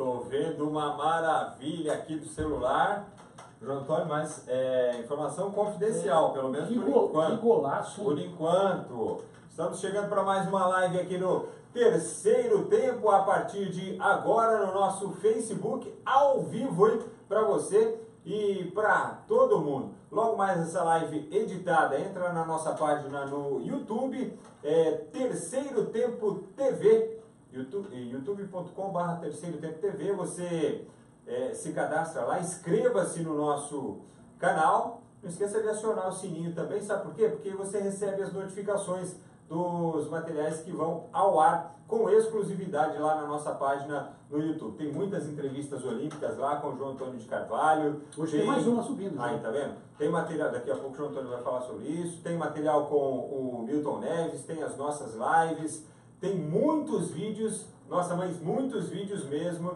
Tô vendo uma maravilha aqui do celular, João Antônio, mas informação confidencial, pelo menos por enquanto. Que golaço! Por enquanto. Estamos chegando para mais uma live aqui no terceiro tempo, a partir de agora no nosso Facebook, ao vivo, hein, para você e para todo mundo. Logo mais essa live editada, entra na nossa página no YouTube, Terceiro Tempo TV, youtube.com/, Terceiro Tempo TV, você se cadastra lá, inscreva-se no nosso canal, não esqueça de acionar o sininho também, sabe por quê? Porque você recebe as notificações dos materiais que vão ao ar com exclusividade lá na nossa página no YouTube. Tem muitas entrevistas olímpicas lá com o João Antônio de Carvalho. Hoje tem mais uma subindo. Aí, tá vendo? Tem material, daqui a pouco o João Antônio vai falar sobre isso. Tem material com o Milton Neves, tem as nossas lives, tem muitos vídeos, nossa, mas muitos vídeos mesmo,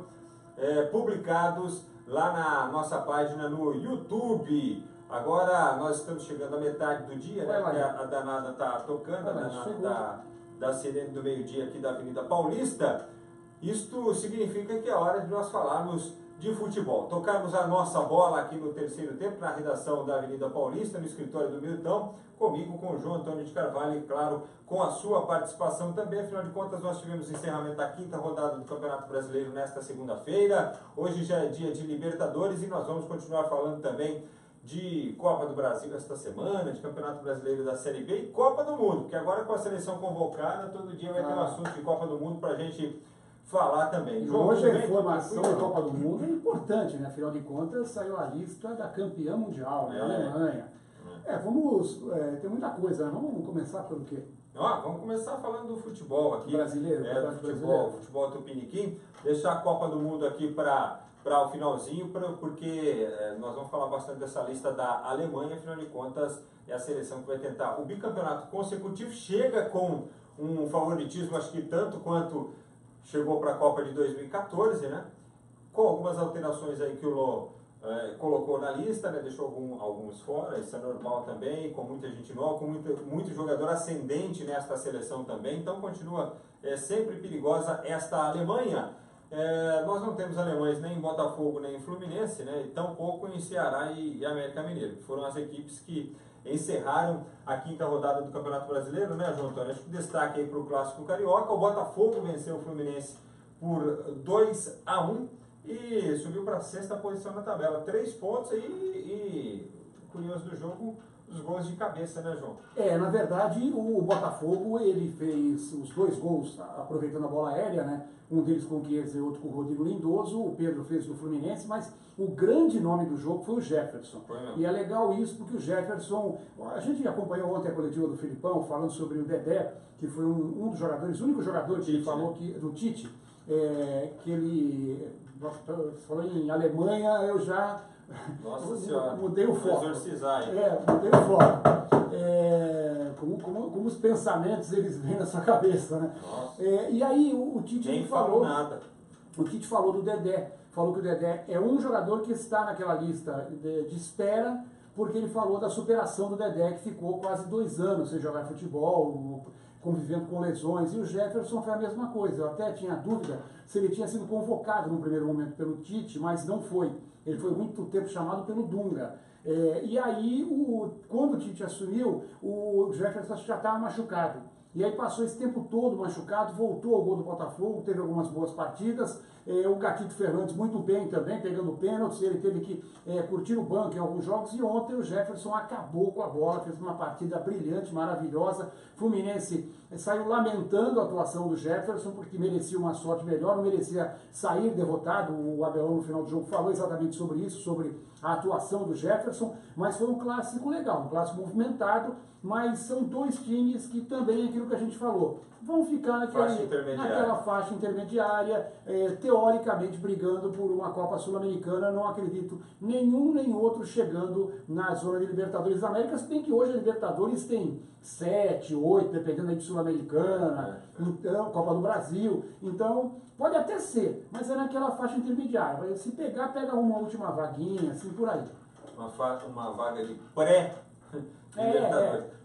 publicados lá na nossa página no YouTube. Agora nós estamos chegando à metade do dia, né? Porque a danada está tocando, a danada da sirene do meio-dia aqui da Avenida Paulista. Isto significa que é hora de nós falarmos de futebol. Tocarmos a nossa bola aqui no terceiro tempo, na redação da Avenida Paulista, no escritório do Milton, comigo, com o João Antônio de Carvalho e, claro, com a sua participação também. Afinal de contas, nós tivemos encerramento da quinta rodada do Campeonato Brasileiro nesta segunda-feira. Hoje já é dia de Libertadores e nós vamos continuar falando também de Copa do Brasil esta semana, de Campeonato Brasileiro da Série B e Copa do Mundo, porque agora com a seleção convocada, todo dia vai ter um assunto de Copa do Mundo para a gente falar também. João, hoje a informação da Copa do Mundo é importante, né? Afinal de contas, saiu a lista da campeã mundial, né? A Alemanha. Tem muita coisa, né? Vamos começar pelo quê? Vamos começar falando do futebol aqui. Brasileiro, do futebol tupiniquim. Deixar a Copa do Mundo aqui para o finalzinho, porque nós vamos falar bastante dessa lista da Alemanha, afinal de contas é a seleção que vai tentar o bicampeonato consecutivo, chega com um favoritismo, acho que tanto quanto chegou para a Copa de 2014, né? Com algumas alterações aí que o Lô colocou na lista, né? Deixou alguns fora, isso é normal também, com muita gente nova, com muito jogador ascendente nesta seleção também, então continua sempre perigosa esta Alemanha. Nós não temos alemães nem em Botafogo nem em Fluminense, né? E tampouco em Ceará e América Mineiro, que foram as equipes que encerraram a quinta rodada do Campeonato Brasileiro, né, João Antônio? Acho que destaque aí para o Clássico Carioca. O Botafogo venceu o Fluminense por 2-1 e subiu para a sexta posição na tabela. 3 pontos aí e curioso do jogo, os gols de cabeça, né, João? Na verdade, o Botafogo, ele fez os 2 gols aproveitando a bola aérea, né? Um deles com o Chiesa e outro com o Rodrigo Lindoso. O Pedro fez do Fluminense, mas o grande nome do jogo foi o Jefferson. E é legal isso porque o Jefferson, a gente acompanhou ontem a coletiva do Filipão falando sobre o Dedé, que foi um dos jogadores, o único jogador que ele falou do Tite, que ele falou em Alemanha, eu já Nossa Senhora, mudei o foco. Exorcizar aí. Mudei o foco. Como os pensamentos eles vêm na sua cabeça, né? E aí o Tite falou nada. O Tite falou do Dedé, falou que o Dedé é um jogador que está naquela lista de espera, porque ele falou da superação do Dedé, que ficou quase 2 anos sem jogar futebol, convivendo com lesões, e o Jefferson foi a mesma coisa. Eu até tinha dúvida se ele tinha sido convocado no primeiro momento pelo Tite, mas não foi. Ele foi muito tempo chamado pelo Dunga. E aí, quando o Tite assumiu, o Jefferson já estava machucado. E aí passou esse tempo todo machucado, voltou ao gol do Botafogo, teve algumas boas partidas. O Gatito Fernandes muito bem também, pegando pênaltis, ele teve que curtir o banco em alguns jogos. E ontem o Jefferson acabou com a bola, fez uma partida brilhante, maravilhosa. Fluminense saiu lamentando a atuação do Jefferson, porque merecia uma sorte melhor, não merecia sair derrotado. O Abelão no final do jogo falou exatamente sobre isso, sobre a atuação do Jefferson, mas foi um clássico legal, um clássico movimentado, mas são 2 times que também é aquilo que a gente falou, vão ficar naquela faixa intermediária, teoricamente brigando por uma Copa Sul-Americana. Não acredito nenhum nem outro chegando na zona de Libertadores da América, se bem que hoje a Libertadores tem 7, 8, dependendo aí de Sul-Americana, então, Copa do Brasil, então pode até ser, mas é naquela faixa intermediária. Se pegar, pega uma última vaguinha, assim por aí. Uma vaga de pré-Libertadores.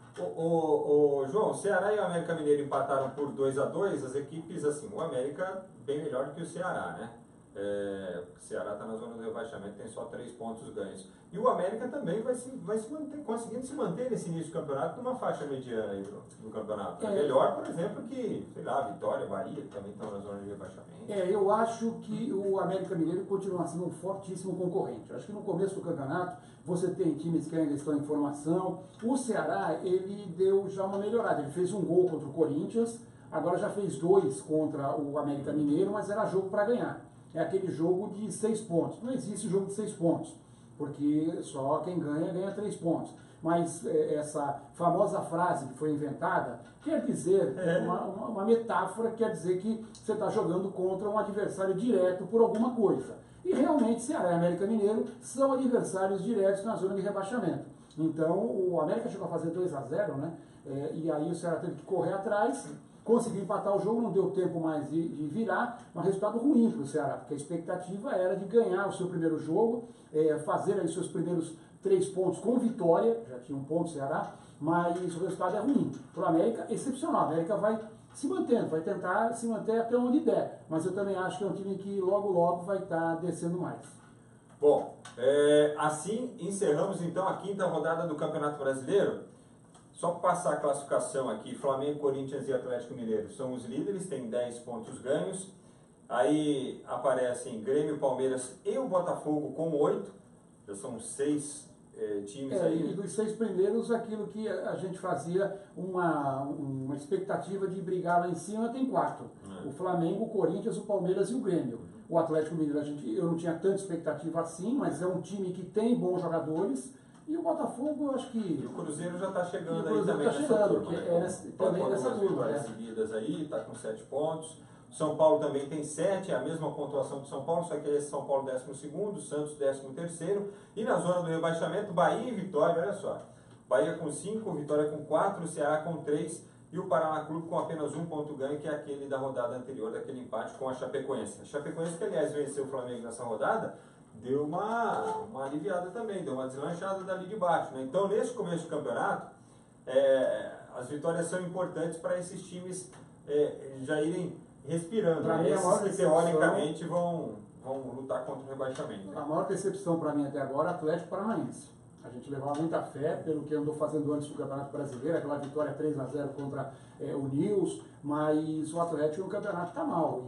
João, o Ceará e o América Mineiro empataram por 2-2, as equipes, assim, o América bem melhor do que o Ceará, né? o Ceará está na zona do rebaixamento, tem só 3 pontos ganhos. E o América também vai se manter, conseguindo se manter nesse início do campeonato numa faixa mediana aí do campeonato. É melhor, por exemplo, que, sei lá, Vitória, Bahia, que também estão na zona de rebaixamento. Eu acho que o América Mineiro continua sendo um fortíssimo concorrente. Acho que no começo do campeonato você tem times que ainda estão em formação. O Ceará, ele deu já uma melhorada. Ele fez um gol contra o Corinthians, agora já fez 2 contra o América Mineiro, mas era jogo para ganhar. É aquele jogo de 6 pontos. Não existe jogo de 6 pontos, porque só quem ganha, ganha 3 pontos. Mas essa famosa frase que foi inventada quer dizer, uma metáfora, quer dizer que você está jogando contra um adversário direto por alguma coisa. E realmente Ceará e América Mineiro são adversários diretos na zona de rebaixamento. Então o América chegou a fazer 2-0, né? E aí o Ceará teve que correr atrás, conseguiu empatar o jogo, não deu tempo mais de virar, mas resultado ruim para o Ceará, porque a expectativa era de ganhar o seu primeiro jogo, fazer aí seus primeiros 3 pontos com vitória, já tinha 1 ponto o Ceará, mas o resultado é ruim. Para o América, excepcional. A América vai se mantendo, vai tentar se manter até onde der, mas eu também acho que é um time que logo vai estar descendo mais. Bom, assim encerramos então a 5ª rodada do Campeonato Brasileiro. Só para passar a classificação aqui, Flamengo, Corinthians e Atlético Mineiro são os líderes, têm 10 pontos ganhos. Aí aparecem Grêmio, Palmeiras e o Botafogo com 8. Já são 6 times aí. E dos 6 primeiros, aquilo que a gente fazia uma expectativa de brigar lá em cima, tem 4. O Flamengo, o Corinthians, o Palmeiras e o Grêmio. O Atlético Mineiro, eu não tinha tanta expectativa assim, mas é um time que tem bons jogadores. E o Botafogo, eu acho que... E o Cruzeiro já está chegando aí também nessa turma. Também nessa turma. Seguidas aí, está com 7 pontos. São Paulo também tem 7, a mesma pontuação do São Paulo, só que esse São Paulo 12º, Santos 13º. E na zona do rebaixamento, Bahia e Vitória, olha só. Bahia com 5, Vitória com 4, Ceará com 3 e o Paraná Clube com apenas 1 ponto ganho, que é aquele da rodada anterior, daquele empate com a Chapecoense. A Chapecoense, que aliás venceu o Flamengo nessa rodada, deu uma aliviada também, deu uma deslanchada dali de baixo, né? Então, nesse começo do campeonato, as vitórias são importantes para esses times já irem respirando. Esses que teoricamente vão lutar contra o rebaixamento. A maior decepção para mim até agora é o Atlético Paranaense. A gente levava muita fé pelo que andou fazendo antes do Campeonato Brasileiro, aquela vitória 3-0 contra o Nils, mas o Atlético no campeonato está mal.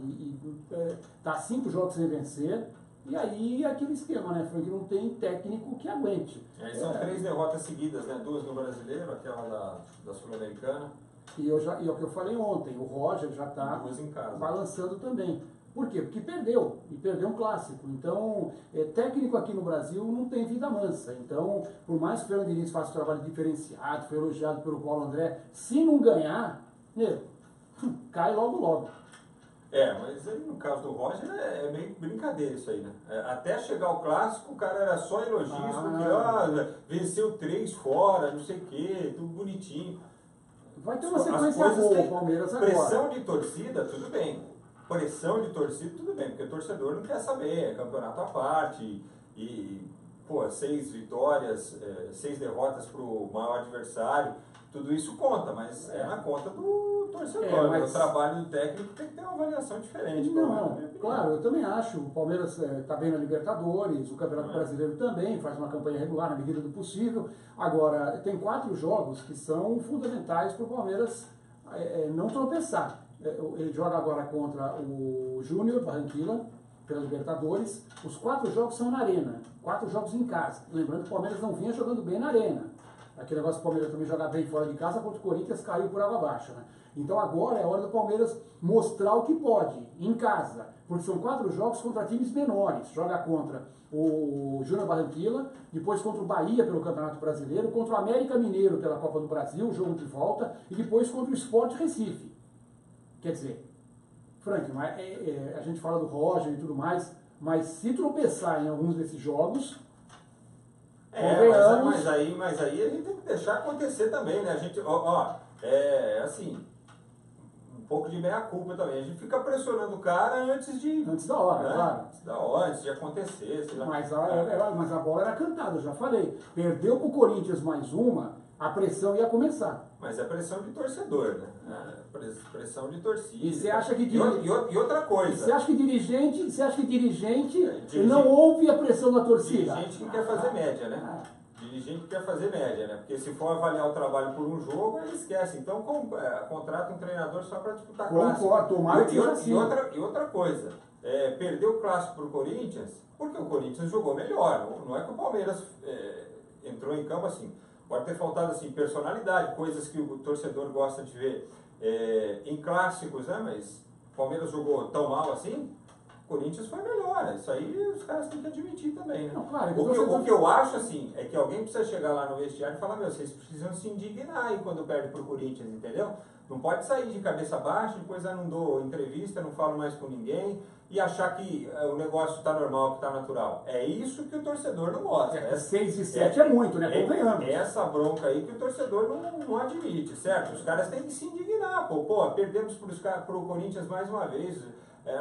Está 5 jogos sem vencer. E aí aquele esquema, né? Foi que não tem técnico que aguente. São 3 derrotas seguidas, né? 2 no Brasileiro, aquela da Sul-Americana. E é o que eu falei ontem, o Roger já está balançando também. Por quê? Porque perdeu, e perdeu um clássico. Então, técnico aqui no Brasil não tem vida mansa. Então, por mais que o Fernando Diniz faça um trabalho diferenciado, foi elogiado pelo Paulo André, se não ganhar, cai logo. Mas aí, no caso do Roger é meio brincadeira isso aí, né? Até chegar ao clássico, o cara era só elogios, porque venceu 3 fora, não sei o quê, tudo bonitinho. Vai ter uma sequência boa o Palmeiras agora. Pressão de torcida, tudo bem. Pressão de torcida, tudo bem, porque o torcedor não quer saber, é campeonato à parte. E 6 vitórias, 6 derrotas para o maior adversário, tudo isso conta, mas é na conta do torcedor. Mas o trabalho do técnico tem que ter uma avaliação diferente. Claro, eu também acho. O Palmeiras está bem na Libertadores, o Campeonato Brasileiro também, faz uma campanha regular na medida do possível. Agora, tem 4 jogos que são fundamentais para o Palmeiras não tropeçar. Ele joga agora contra o Júnior Barranquilla, pela Libertadores. Os 4 jogos são na Arena, 4 jogos em casa. Lembrando que o Palmeiras não vinha jogando bem na Arena. Aquele negócio do Palmeiras também jogar bem fora de casa, contra o Corinthians caiu por água abaixo, né? Então agora é a hora do Palmeiras mostrar o que pode, em casa. Porque são 4 jogos contra times menores. Joga contra o Júnior Barranquilla, depois contra o Bahia pelo Campeonato Brasileiro, contra o América Mineiro pela Copa do Brasil, jogo de volta, e depois contra o Sport Recife. Quer dizer, Frank, a gente fala do Roger e tudo mais, mas se tropeçar em alguns desses jogos... Mas aí a gente tem que deixar acontecer também, né? A gente, assim, um pouco de meia-culpa também. A gente fica pressionando o cara antes da hora, né? Claro. Antes da hora, antes de acontecer. Mas a bola era cantada, já falei. Perdeu pro Corinthians mais uma, a pressão ia começar. Mas é pressão de torcedor, né? Pressão de torcida. E você acha que e outra coisa. Você acha que dirigente não ouve a pressão da torcida? Dirigente que quer fazer média, né? Dirigente que quer fazer média, né? Porque se for avaliar o trabalho por um jogo, ele esquece. Então contrata um treinador só para disputar clássico. E outra coisa, perdeu o clássico para o Corinthians, porque o Corinthians jogou melhor. Não é que o Palmeiras entrou em campo assim. Pode ter faltado assim, personalidade, coisas que o torcedor gosta de ver em clássicos, né? Mas o Palmeiras jogou tão mal assim, o Corinthians foi melhor. Isso aí os caras têm que admitir também, né? Não, claro, o que eu acho assim, é que alguém precisa chegar lá no vestiário e falar, vocês precisam se indignar aí quando perde pro Corinthians, entendeu? Não pode sair de cabeça baixa, depois eu não dou entrevista, não falo mais com ninguém e achar que o negócio está normal, que está natural. É isso que o torcedor não gosta. 6 e 7 é muito, né? É essa bronca aí que o torcedor não admite, certo? Os caras têm que se indignar, pô, perdemos pro Corinthians mais uma vez,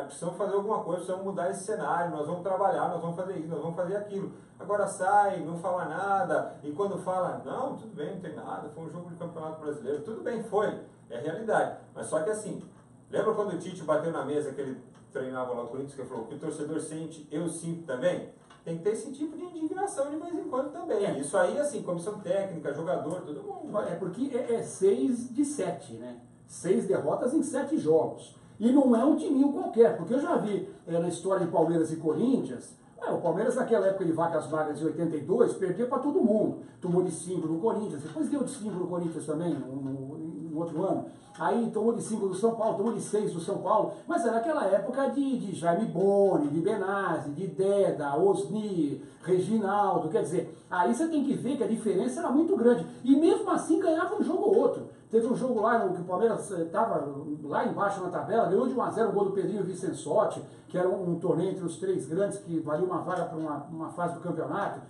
precisamos fazer alguma coisa, precisamos mudar esse cenário, nós vamos trabalhar, nós vamos fazer isso, nós vamos fazer aquilo. Agora sai, não fala nada, e quando fala, não, tudo bem, não tem nada, foi um jogo de Campeonato Brasileiro, tudo bem, foi, é realidade. Mas só que assim, lembra quando o Tite bateu na mesa que ele treinava lá o Corinthians, que ele falou que o torcedor sente, eu sinto também? Tem que ter esse tipo de indignação de vez em quando também. Isso aí, assim, comissão técnica, jogador, todo mundo. É porque é 6 de 7, né? 6 derrotas em 7 jogos. E não é um timinho qualquer, porque eu já vi na história de Palmeiras e Corinthians, o Palmeiras naquela época de vacas magras de 82, perdia para todo mundo. Tomou de 5 no Corinthians, depois deu de 5 no Corinthians também, no outro ano. Aí tomou de 5 do São Paulo, tomou de 6 do São Paulo, mas era aquela época de Jaime Boni, de Benazzi, de Deda, Osni, Reginaldo, quer dizer, aí você tem que ver que a diferença era muito grande. E mesmo assim ganhava um jogo ou outro. Teve um jogo lá que o Palmeiras estava lá embaixo na tabela, ganhou de 1-0 o gol do Pedrinho Vicençotti, que era um torneio entre os 3 grandes que valia uma vaga para uma fase do campeonato,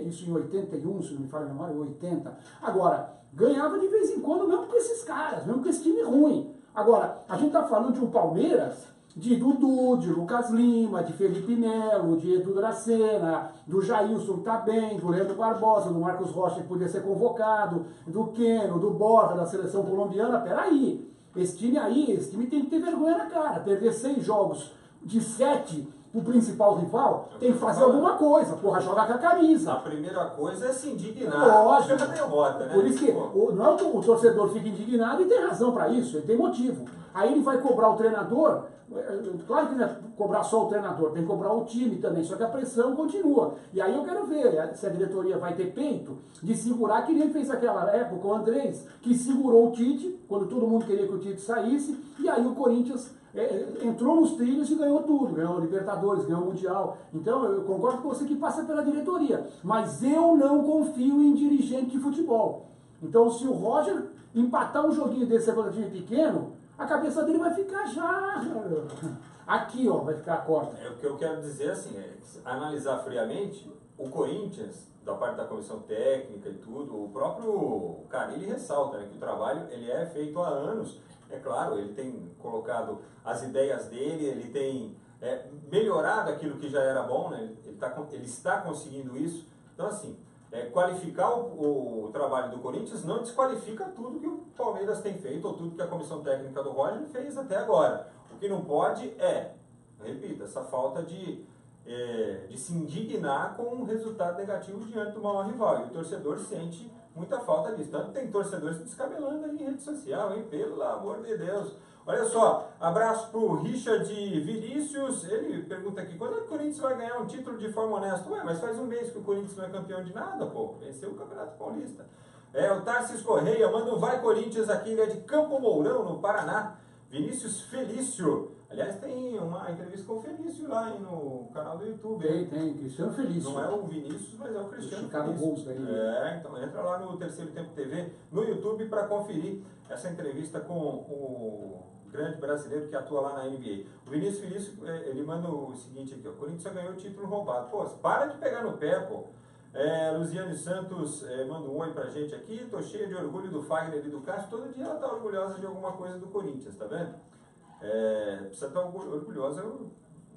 isso em 81, se não me falha a memória, 80. Agora, ganhava de vez em quando mesmo com esses caras, mesmo com esse time ruim. Agora, a gente está falando de um Palmeiras de Dudu, de Lucas Lima, de Felipe Melo, de Edu Dracena, do Jailson que está bem, do Leandro Barbosa, do Marcos Rocha que podia ser convocado, do Keno, do Borja, da seleção colombiana. Peraí, esse time tem que ter vergonha na cara. Perder 6 jogos de 7 o principal rival, tem que fazer alguma coisa, porra, jogar com a camisa. A primeira coisa é se indignar pela derrota, né? Por isso que não é o torcedor fica indignado e tem razão para isso, ele tem motivo. Aí ele vai cobrar o treinador, claro que não é cobrar só o treinador, tem que cobrar o time também, só que a pressão continua. E aí eu quero ver se a diretoria vai ter peito de segurar, que nem fez aquela época o Andrés, que segurou o Tite, quando todo mundo queria que o Tite saísse, e aí o Corinthians entrou nos trilhos e ganhou tudo, ganhou o Libertadores, ganhou o Mundial. Então eu concordo com você que passa pela diretoria, mas eu não confio em dirigente de futebol. Então se o Roger empatar um joguinho desse contra time pequeno, a cabeça dele vai ficar já aqui, ó, vai ficar a corta. O que eu quero dizer assim, analisar friamente, o Corinthians, da parte da comissão técnica e tudo, o próprio Carille ressalta, né, que o trabalho ele é feito há anos. É claro, ele tem colocado as ideias dele, ele tem melhorado aquilo que já era bom, né? Ele está conseguindo isso. Então, assim, qualificar o trabalho do Corinthians não desqualifica tudo que o Palmeiras tem feito, ou tudo que a comissão técnica do Roger fez até agora. O que não pode repito, essa falta de se indignar com um resultado negativo diante do maior rival. E o torcedor sente muita falta disso. Tanto tem torcedores descabelando aí em rede social, hein? Pelo amor de Deus. Olha só, abraço pro Richard Vinícius. Ele pergunta aqui, quando é que o Corinthians vai ganhar um título de forma honesta? Mas faz um mês que o Corinthians não é campeão de nada, pô. Venceu o Campeonato Paulista. O Tarsis Correia manda um vai Corinthians aqui, ele é de Campo Mourão, no Paraná. Vinícius Felício. Aliás, tem uma entrevista com o Felício lá no canal do YouTube. Tem, Cristiano Felício. Não é o Vinícius, mas é o Cristiano Chicago Bulls daí. Então entra lá no Terceiro Tempo TV, no YouTube, para conferir essa entrevista com o grande brasileiro que atua lá na NBA. O Vinícius Felício, ele manda o seguinte aqui, ó, o Corinthians já ganhou o título roubado. Pô, para de pegar no pé, pô. Luziane Santos manda um oi pra gente aqui, tô cheia de orgulho do Fagner e do Cássio, todo dia ela tá orgulhosa de alguma coisa do Corinthians, tá vendo? Precisa estar orgulhosa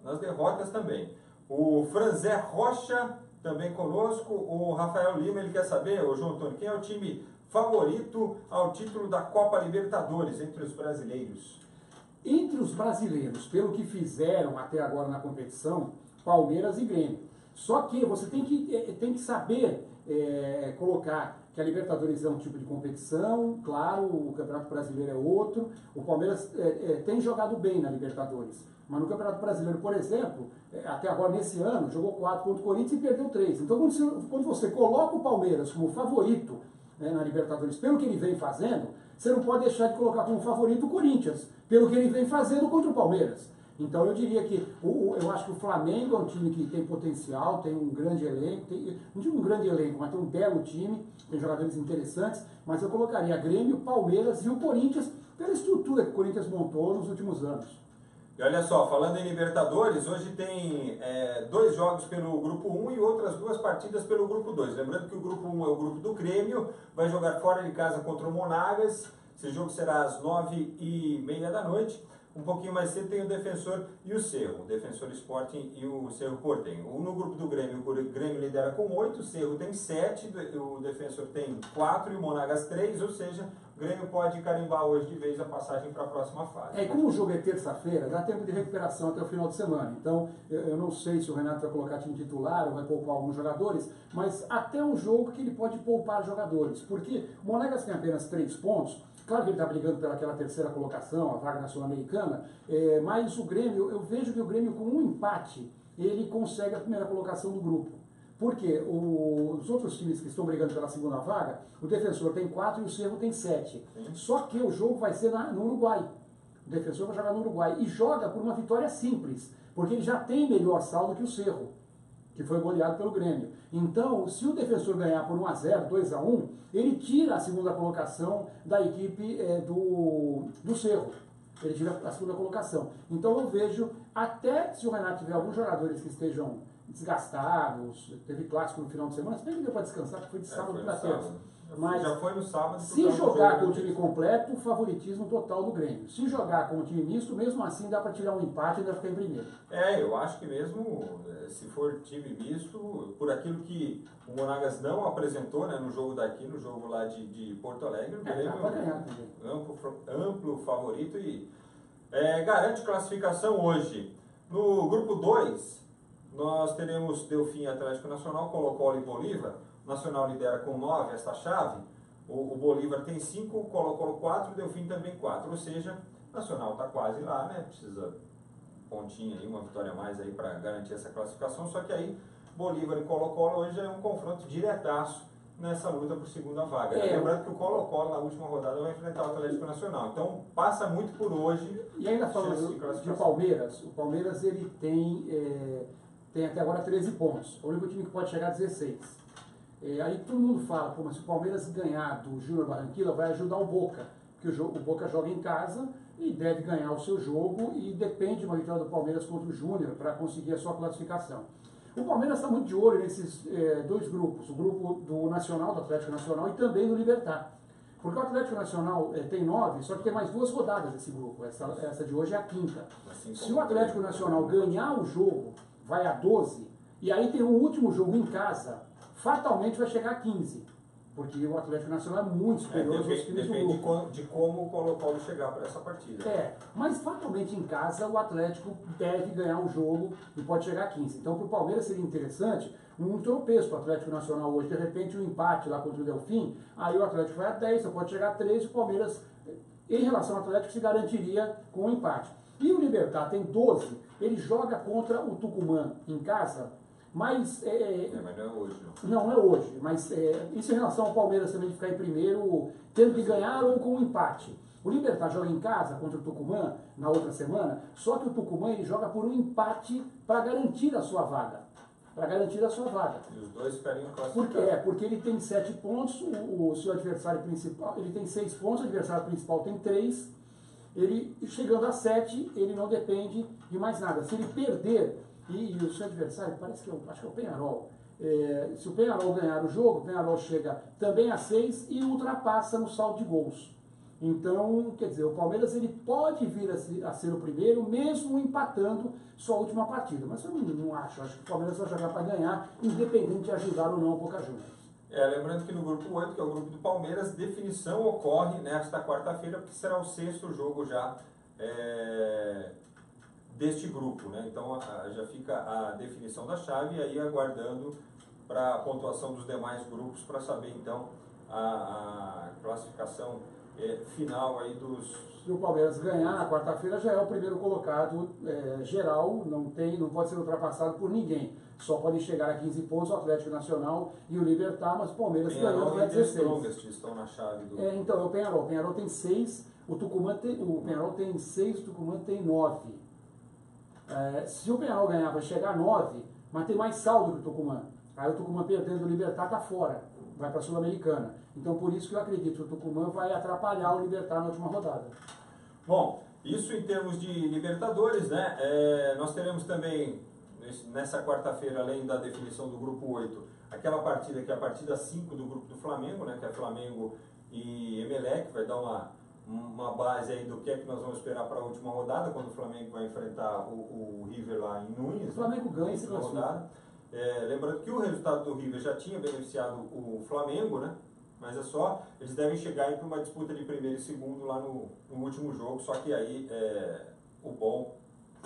nas derrotas também. O Franzé Rocha também conosco, o Rafael Lima, ele quer saber, o João Antônio, quem é o time favorito ao título da Copa Libertadores entre os brasileiros? Entre os brasileiros, pelo que fizeram até agora na competição, Palmeiras e Grêmio. Só que você tem que saber colocar que a Libertadores é um tipo de competição, claro, o Campeonato Brasileiro é outro. O Palmeiras tem jogado bem na Libertadores, mas no Campeonato Brasileiro, por exemplo, até agora nesse ano, jogou 4 contra o Corinthians e perdeu 3. Então quando você coloca o Palmeiras como favorito, né, na Libertadores, pelo que ele vem fazendo, você não pode deixar de colocar como favorito o Corinthians, pelo que ele vem fazendo contra o Palmeiras. Então eu diria que eu acho que o Flamengo é um time que tem potencial, tem um grande elenco, não digo um grande elenco, mas tem um belo time, tem jogadores interessantes, mas eu colocaria Grêmio, Palmeiras e o Corinthians pela estrutura que o Corinthians montou nos últimos anos. E olha só, falando em Libertadores, hoje tem 2 jogos pelo Grupo 1 e outras 2 partidas pelo Grupo 2. Lembrando que o Grupo 1 é o grupo do Grêmio, vai jogar fora de casa contra o Monagas. Esse jogo será às 9h30 da noite. Um pouquinho mais cedo tem o Defensor e o Cerro, o Defensor Sporting e o Cerro Porteño. No grupo do Grêmio, o Grêmio lidera com 8, o Cerro tem 7, o Defensor tem 4 e o Monagas 3, ou seja, o Grêmio pode carimbar hoje de vez a passagem para a próxima fase. E como o jogo é terça-feira, dá tempo de recuperação até o final de semana. Então, eu não sei se o Renato vai colocar time titular ou vai poupar alguns jogadores, mas até um jogo que ele pode poupar jogadores, porque o Monagas tem apenas 3 pontos. Claro que ele está brigando pelaquela terceira colocação, a vaga na Sul-Americana, mas o Grêmio, eu vejo que o Grêmio com um empate, ele consegue a primeira colocação do grupo. Porque os outros times que estão brigando pela segunda vaga, o Defensor tem 4 e o Cerro tem 7. Só que o jogo vai ser no Uruguai. O Defensor vai jogar no Uruguai e joga por uma vitória simples, porque ele já tem melhor saldo que o Cerro, que foi goleado pelo Grêmio. Então, se o Defensor ganhar por 1-0, 2-1, ele tira a segunda colocação da equipe do Cerro. Ele tira a segunda colocação. Então eu vejo, até se o Renato tiver alguns jogadores que estejam desgastados, teve clássico no final de semana, se bem que deu para descansar, porque foi de sábado para terça. Mas já foi no sábado. Se jogar com o time completo, o favoritismo total do Grêmio. Se jogar com o time misto, mesmo assim dá para tirar um empate e ainda ficar em primeiro. Eu acho que mesmo se for time misto, por aquilo que o Monagas não apresentou, né, no jogo daqui, no jogo lá de Porto Alegre, o Grêmio é um amplo favorito e garante classificação hoje. No grupo 2, nós teremos Delfim, Atlético Nacional, Colo-Colo e Bolívar. Nacional lidera com 9 esta chave, o Bolívar tem 5, Colo-Colo 4, Delfim também 4, ou seja, Nacional está quase lá, né? Precisa pontinha aí, uma vitória a mais aí para garantir essa classificação, só que aí Bolívar e Colo-Colo hoje é um confronto diretaço nessa luta por segunda vaga. Lembrando que o Colo-Colo na última rodada vai enfrentar o Atlético Nacional, então passa muito por hoje. E ainda falando de Palmeiras, o Palmeiras ele tem até agora 13 pontos, o único time que pode chegar a 16. Aí todo mundo fala, mas se o Palmeiras ganhar do Júnior Barranquilla, vai ajudar o Boca, porque o Boca joga em casa e deve ganhar o seu jogo e depende de uma vitória do Palmeiras contra o Júnior para conseguir a sua classificação. O Palmeiras está muito de olho nesses 2 grupos, o grupo do Nacional, do Atlético Nacional e também do Libertad. Porque o Atlético Nacional tem 9, só que tem mais 2 rodadas desse grupo, essa de hoje é a 5ª. Se o Atlético Nacional ganhar o jogo, vai a 12, e aí tem um último jogo em casa, fatalmente vai chegar a 15, porque o Atlético Nacional é muito superior aos outros times do grupo. Depende de como o Colo-Colo chegar para essa partida. Mas fatalmente em casa o Atlético deve ganhar um jogo e pode chegar a 15. Então para o Palmeiras seria interessante um tropeço para o Atlético Nacional hoje, de repente um empate lá contra o Delfim, aí o Atlético vai a 10, você pode chegar a 13, o Palmeiras, em relação ao Atlético, se garantiria com um empate. E o Libertad tem 12, ele joga contra o Tucumã em casa, mas não é hoje, não. Não é hoje, mas isso em relação ao Palmeiras também de ficar em primeiro, tendo que ganhar ou com um empate. O Libertad joga em casa contra o Tucumã na outra semana, só que o Tucumã ele joga por um empate para garantir a sua vaga. E os dois querem classificar. Porque ele tem 7 pontos, o seu adversário principal, ele tem 6 pontos, o adversário principal tem 3, ele chegando a 7, ele não depende de mais nada. Se ele perder, e o seu adversário, acho que é o Peñarol, se o Peñarol ganhar o jogo, o Peñarol chega também a 6 e ultrapassa no saldo de gols. Então, quer dizer, o Palmeiras ele pode vir a ser o primeiro, mesmo empatando sua última partida. Mas eu não acho que o Palmeiras vai jogar para ganhar, independente de ajudar ou não o Boca Juniors. Lembrando que no grupo 8, que é o grupo do Palmeiras, definição ocorre nesta quarta-feira, porque será o 6º jogo já deste grupo, né? Então já fica a definição da chave e aí aguardando para a pontuação dos demais grupos para saber então a classificação final aí dos... Se o Palmeiras ganhar na quarta-feira já é o primeiro colocado geral, não pode ser ultrapassado por ninguém. Só podem chegar a 15 pontos o Atlético Nacional e o Libertad, mas o Palmeiras ganhou vai 16. Estão na chave do... Então, o Peñarol tem 6, o Peñarol tem 6, o Tucumã tem 9. Se o Peñarol ganhar vai chegar a 9, mas tem mais saldo que o Tucumã. Aí o Tucumã perdendo o Libertad está fora, vai para a Sul-Americana. Então por isso que eu acredito que o Tucumã vai atrapalhar o Libertad na última rodada. Bom, isso em termos de Libertadores, né? Nós teremos também, nessa quarta-feira, além da definição do grupo 8, aquela partida que é a partida 5 do grupo do Flamengo, né? Que é Flamengo e Emelec, vai dar uma base aí do que é que nós vamos esperar para a última rodada, quando o Flamengo vai enfrentar o River lá em Nunes. O Flamengo ganha essa rodada. Lembrando que o resultado do River já tinha beneficiado o Flamengo, né? Mas eles devem chegar para uma disputa de primeiro e segundo lá no último jogo, só que aí o bom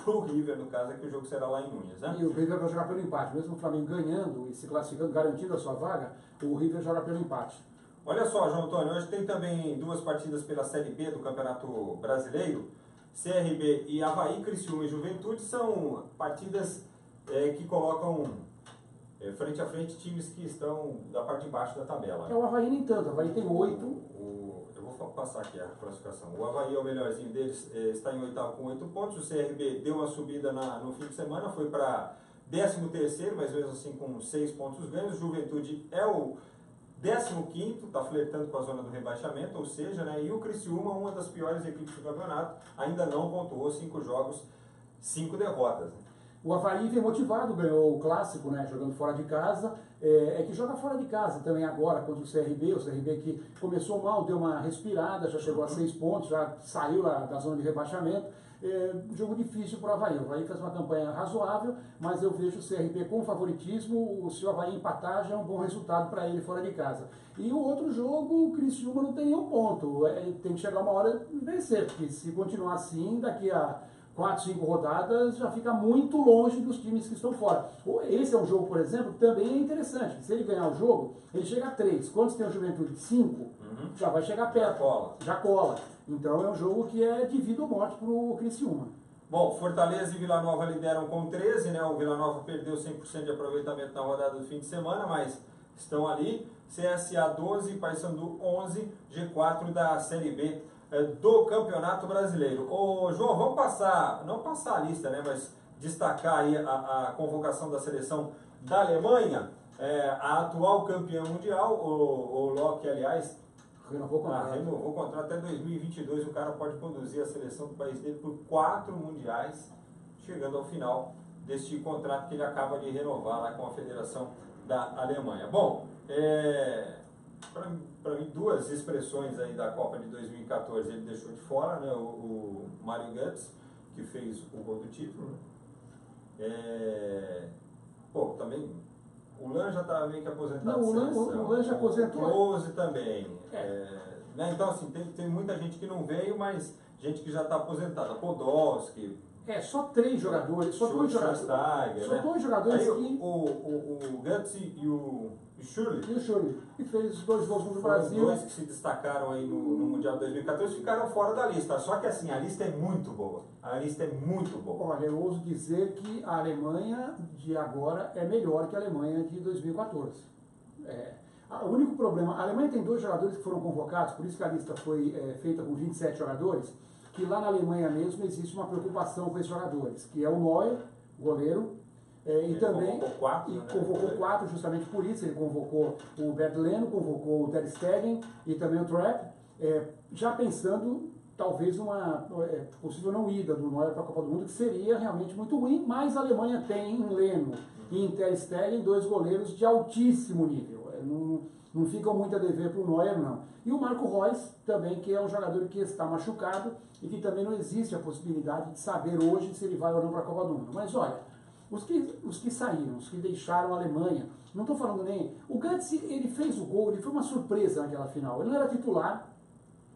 pro River, no caso, é que o jogo será lá em Nunes, né? E o River vai jogar pelo empate, mesmo o Flamengo ganhando e se classificando, garantindo a sua vaga, o River joga pelo empate. Olha só, João Antônio, hoje tem também 2 partidas pela Série B do Campeonato Brasileiro. CRB e Avaí, Criciúma e Juventude são partidas que colocam frente a frente times que estão da parte de baixo da tabela. O Avaí nem tanto, o Avaí tem 8. Eu vou passar aqui a classificação. O Avaí é o melhorzinho deles, está em 8º com 8 pontos. O CRB deu uma subida no fim de semana, foi para 13º, mas mesmo assim com 6 pontos ganhos. Juventude é o 15º, está flertando com a zona do rebaixamento, ou seja, né, e o Criciúma, uma das piores equipes do campeonato, ainda não pontuou, 5 jogos, 5 derrotas. O Avaí vem motivado, ganhou o clássico, né, jogando fora de casa, que joga fora de casa também agora contra o CRB que começou mal, deu uma respirada, já chegou a 6 pontos, já saiu da zona de rebaixamento. Jogo difícil para o Avaí. O Avaí fez uma campanha razoável, mas eu vejo o CRB com favoritismo. Se o Avaí empatar, já é um bom resultado para ele fora de casa. E o outro jogo, o Criciúma não tem nenhum ponto. Tem que chegar uma hora e vencer, porque se continuar assim, daqui a 4, 5 rodadas, já fica muito longe dos times que estão fora. Esse é um jogo, por exemplo, que também é interessante. Se ele ganhar o jogo, ele chega a 3. Quando você tem o Juventude 5, já vai chegar perto. Já cola. Então é um jogo que é de vida ou morte para o Criciúma. Bom, Fortaleza e Vila Nova lideram com 13, né? O Vila Nova perdeu 100% de aproveitamento na rodada do fim de semana, mas estão ali. CSA 12, Paysandu 11, G4 da Série B do Campeonato Brasileiro. Ô, João, vamos não passar a lista, né? Mas destacar aí a convocação da seleção da Alemanha, a atual campeã mundial, o Locke, aliás, renovou o contrato até 2022, o cara pode conduzir a seleção do país dele por 4 mundiais, chegando ao final deste contrato que ele acaba de renovar lá com a Federação da Alemanha. Bom, para mim 2 expressões aí da Copa de 2014 ele deixou de fora, né? O Mario Götze, que fez o gol do título. Também o Lan já estava meio que aposentado. Não, o Lan já aposentou. O Close também. Né? Então, assim, tem muita gente que não veio, mas gente que já está aposentada. Podolski. Só 3 jogadores. Só 2 jogadores. Só 2 jogadores aí, que... O Götze e o Schürrle. E o Schürrle, que fez 2 gols no Brasil. Os 2 que se destacaram aí no Mundial de 2014 ficaram fora da lista. Só que assim, a lista é muito boa. A lista é muito boa. Olha, eu ouso dizer que a Alemanha de agora é melhor que a Alemanha de 2014. O único problema, a Alemanha tem 2 jogadores que foram convocados, por isso que a lista foi feita com 27 jogadores, que lá na Alemanha mesmo existe uma preocupação com esses jogadores, que é o Neuer, goleiro, e também convocou 4 justamente por isso. Ele convocou o Bert Leno, convocou o Ter Stegen e também o Trapp, já pensando talvez uma possível não ida do Neuer para a Copa do Mundo, que seria realmente muito ruim, mas a Alemanha tem em Leno e em Ter Stegen 2 goleiros de altíssimo nível. Não ficam muito a dever para o Neuer, não. E o Marco Reus também, que é um jogador que está machucado e que também não existe a possibilidade de saber hoje se ele vai ou não para a Copa do Mundo. Mas olha, Os que saíram, os que deixaram a Alemanha, não estou falando nem... O Götze, ele fez o gol, ele foi uma surpresa naquela final. Ele não era titular,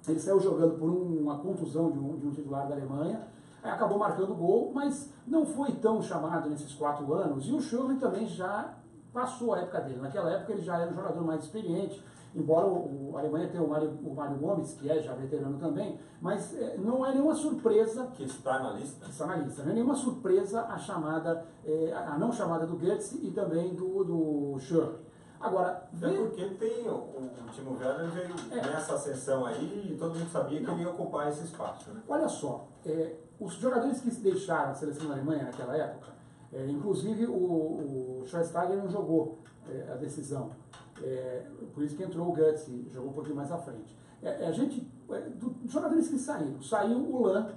ele saiu jogando por uma contusão de um titular da Alemanha, acabou marcando o gol, mas não foi tão chamado nesses 4 anos. E o Schürrle também já passou a época dele. Naquela época ele já era um jogador mais experiente, embora a Alemanha tenha o Mário Gomes, que é já veterano também, mas não é nenhuma surpresa... Que está na lista. Está na lista. Não é nenhuma surpresa a não chamada do Götze e também do Schürrle. Agora... porque tem o Timo Werner veio nessa ascensão aí e todo mundo sabia que ele ia ocupar esse espaço. Né? Olha só, os jogadores que deixaram a seleção da Alemanha naquela época, inclusive o Schweinsteiger não jogou a decisão. Por isso que entrou o Götze, jogou um pouquinho mais à frente. Dos jogadores que saíram, saiu o Lahm,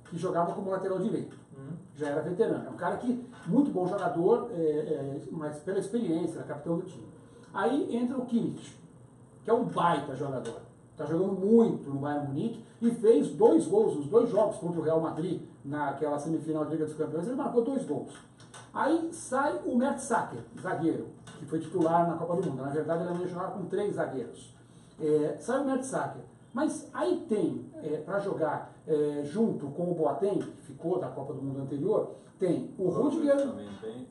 que jogava como lateral direito, já era veterano. É um cara que, muito bom jogador, mas pela experiência, era capitão do time. Aí entra o Kimmich, que é um baita jogador. Está jogando muito no Bayern Munique e fez 2 gols nos 2 jogos contra o Real Madrid, naquela semifinal de Liga dos Campeões, ele marcou 2 gols. Aí sai o Mertesacker, zagueiro, que foi titular na Copa do Mundo. Na verdade, ele ia jogar com 3 zagueiros. Sai o Mertesacker. Mas aí tem, para jogar junto com o Boateng, que ficou da Copa do Mundo anterior, tem o Rudiger,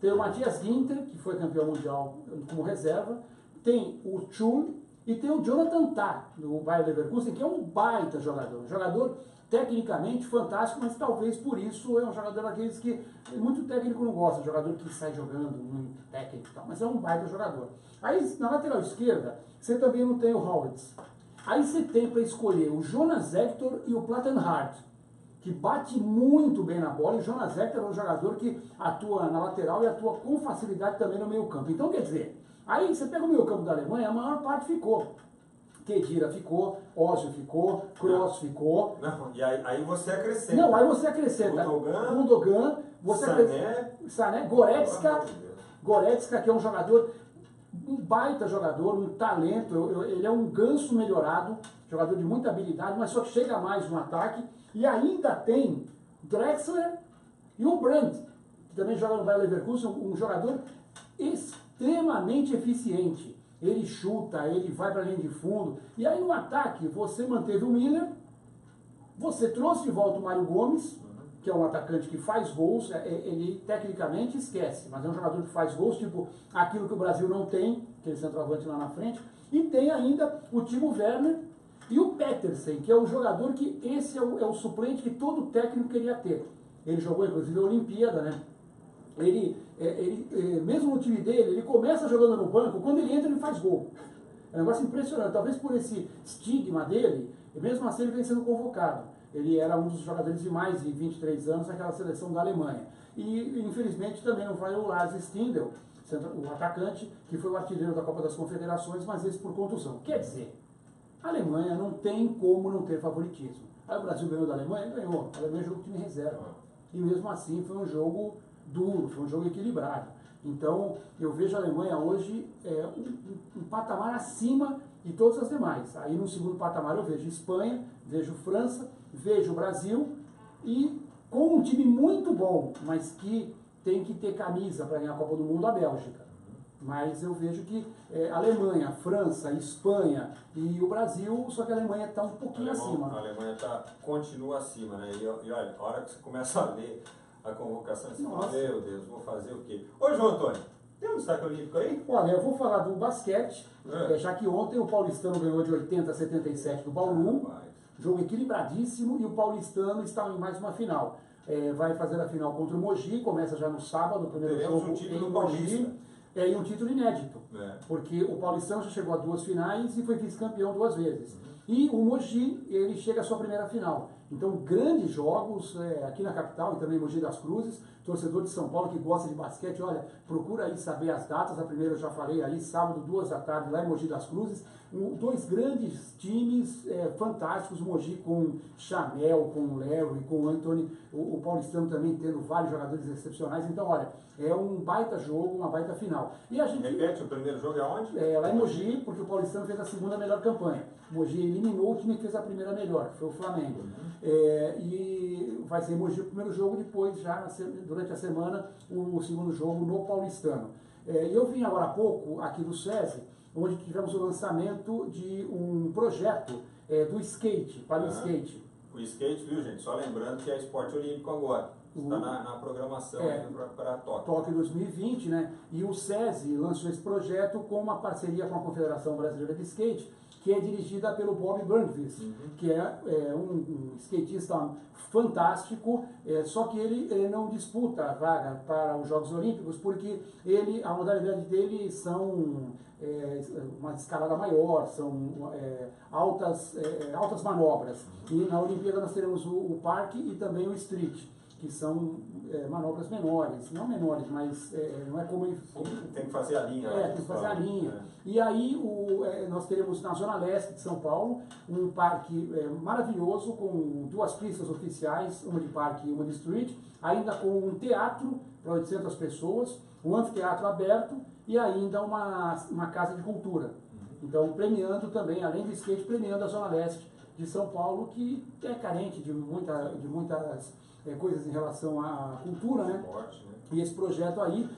tem o Matthias Ginter, que foi campeão mundial como reserva, tem o Chul e tem o Jonathan Tah, do Bayer Leverkusen, que é um baita jogador. Um jogador tecnicamente fantástico, mas talvez por isso é um jogador daqueles que muito técnico não gosta, jogador que sai jogando muito técnico e tal, mas é um baita jogador. Aí na lateral esquerda, você também não tem o Howitz. Aí você tem para escolher o Jonas Hector e o Plattenhardt, que bate muito bem na bola, e o Jonas Hector é um jogador que atua na lateral e atua com facilidade também no meio campo. Então, quer dizer, aí você pega o meio campo da Alemanha, a maior parte ficou. Khedira ficou, Ozil ficou, Kroos ficou. Não, e aí você acrescenta. Não, aí você acrescenta Gundogan, Sané, Goretzka, que é um jogador, um baita jogador, um talento, ele é um ganso melhorado, jogador de muita habilidade, mas só que chega mais no ataque. E ainda tem Drexler e o Brandt, que também joga no Bayer Leverkusen, um jogador extremamente eficiente. Ele chuta, ele vai para a linha de fundo. E aí no ataque, você manteve o Miller, você trouxe de volta o Mário Gomes, que é um atacante que faz gols, ele tecnicamente esquece, mas é um jogador que faz gols, tipo aquilo que o Brasil não tem, aquele centroavante lá na frente. E tem ainda o Timo Werner e o Petersen, que é um jogador que esse é o suplente que todo técnico queria ter. Ele jogou inclusive a Olimpíada, né? Ele, mesmo no time dele, ele começa jogando no banco, quando ele entra ele faz gol. É um negócio impressionante, talvez por esse estigma dele, e mesmo assim ele vem sendo convocado. Ele era um dos jogadores de mais de 23 anos naquela seleção da Alemanha. E infelizmente também não vai o Lars Stindl, o atacante, que foi o artilheiro da Copa das Confederações, mas esse por contusão. Quer dizer, a Alemanha não tem como não ter favoritismo. Aí o Brasil ganhou da Alemanha? Ganhou. A Alemanha jogou com time reserva. E mesmo assim foi um jogo duro, foi um jogo equilibrado. Então, eu vejo a Alemanha hoje um patamar acima de todas as demais. Aí no segundo patamar eu vejo Espanha, vejo França, vejo Brasil e com um time muito bom, mas que tem que ter camisa para ganhar a Copa do Mundo, a Bélgica. Mas eu vejo que Alemanha, França, Espanha e o Brasil, só que a Alemanha está um pouquinho acima. A Alemanha continua acima, né? E olha, a hora que você começa a ler a convocação, você fala, meu Deus, vou fazer o quê? Ô, João Antônio, tem um destaque olímpico aí? Olha, eu vou falar do basquete, já que ontem o paulistano ganhou de 80-77 do Bauru, jogo equilibradíssimo, e o paulistano está em mais uma final. Vai fazer a final contra o Mogi, começa já no sábado, o primeiro jogo em Mogi. E um título inédito, porque o paulistano já chegou a 2 finais e foi vice-campeão 2 vezes. E o Mogi, ele chega à sua primeira final. Então, grandes jogos aqui na capital e também em Mogi das Cruzes. Torcedor de São Paulo que gosta de basquete, olha, procura aí saber as datas. A primeira eu já falei aí, sábado, 2 da tarde, lá em Mogi das Cruzes. 2 grandes times fantásticos, Mogi com Chamel, com Léo e com Anthony. O paulistano também tendo vários jogadores excepcionais. Então, olha, é um baita jogo, uma baita final. E a gente... Repete, o primeiro jogo é onde? Lá em Mogi, porque o paulistano fez a segunda melhor campanha. O Mogi eliminou o time que fez a primeira melhor, que foi o Flamengo. E vai ser Mogi o primeiro jogo, depois, já durante a semana, o segundo jogo no Paulistano. E eu vim agora há pouco aqui do SESI, onde tivemos o lançamento de um projeto do skate, para o skate. O skate, viu, gente? Só lembrando que é esporte olímpico agora. Está na programação para Tóquio. Tóquio 2020, né? E o SESI lançou esse projeto com uma parceria com a Confederação Brasileira de Skate, que é dirigida pelo Bob Burnquist, que é um skatista fantástico, só que ele não disputa a vaga para os Jogos Olímpicos, porque a modalidade dele são uma escalada maior, são altas manobras. E na Olimpíada nós teremos o parque e também o street, que são manobras menores, não menores, mas não é como tem que fazer a linha. Tem que fazer a linha. E aí nós teremos na Zona Leste de São Paulo um parque maravilhoso, com 2 pistas oficiais, uma de parque e uma de street, ainda com um teatro para 800 pessoas, um anfiteatro aberto e ainda uma casa de cultura. Então, premiando também, além do skate, premiando a Zona Leste de São Paulo, que é carente de muitas coisas em relação à cultura, né? E esse projeto aí,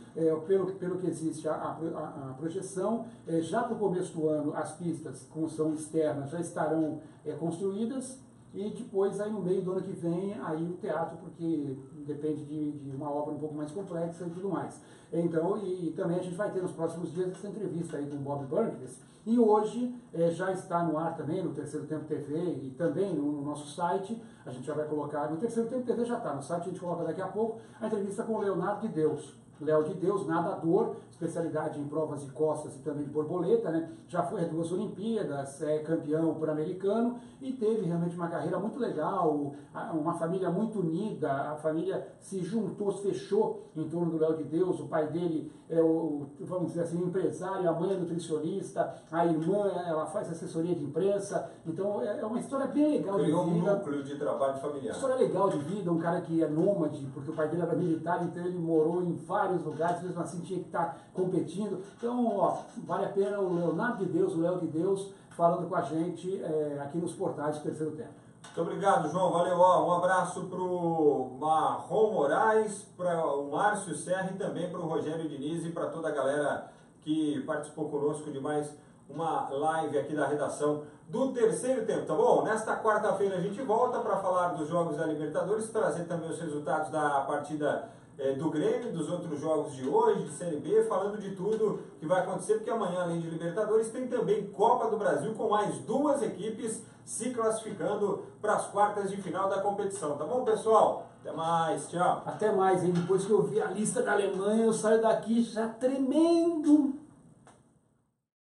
pelo que existe a projeção, já para o começo do ano as pistas, como são externas, já estarão construídas, e depois aí no meio do ano que vem aí o teatro, porque depende de uma obra um pouco mais complexa e tudo mais. Então, e também a gente vai ter nos próximos dias essa entrevista aí com o Bob Burnquist, e hoje já está no ar também no Terceiro Tempo TV e também no nosso site. A gente já vai colocar, no Terceiro Tempo TV já está, no site a gente coloca daqui a pouco, a entrevista com o Leonardo de Deus. Léo de Deus, nadador, especialidade em provas de costas e também de borboleta, né? Já foi a 2 Olimpíadas, campeão por-americano e teve realmente uma carreira muito legal, uma família muito unida, a família se juntou, se fechou em torno do Léo de Deus. O pai dele é vamos dizer assim, empresário, a mãe é nutricionista, a irmã ela faz assessoria de imprensa, então é uma história bem legal de vida. Criou um núcleo de trabalho familiar. História legal de vida, um cara que é nômade, porque o pai dele era militar, então ele morou em vários lugares, mesmo assim tinha que estar competindo. Então, vale a pena o Leonardo de Deus, o Léo de Deus, falando com a gente aqui nos portais do Terceiro Tempo. Muito obrigado, João. Valeu. Um abraço para o Marrom Moraes, para o Márcio Serra e também para o Rogério Diniz e para toda a galera que participou conosco de mais uma live aqui da redação do Terceiro Tempo, tá bom? Nesta quarta-feira a gente volta para falar dos jogos da Libertadores, trazer também os resultados da partida do Grêmio, dos outros jogos de hoje, de Série B, falando de tudo que vai acontecer, porque amanhã, além de Libertadores, tem também Copa do Brasil, com mais 2 equipes se classificando para as quartas de final da competição. Tá bom, pessoal? Até mais, tchau! Até mais, hein? Depois que eu vi a lista da Alemanha, eu saio daqui já tremendo.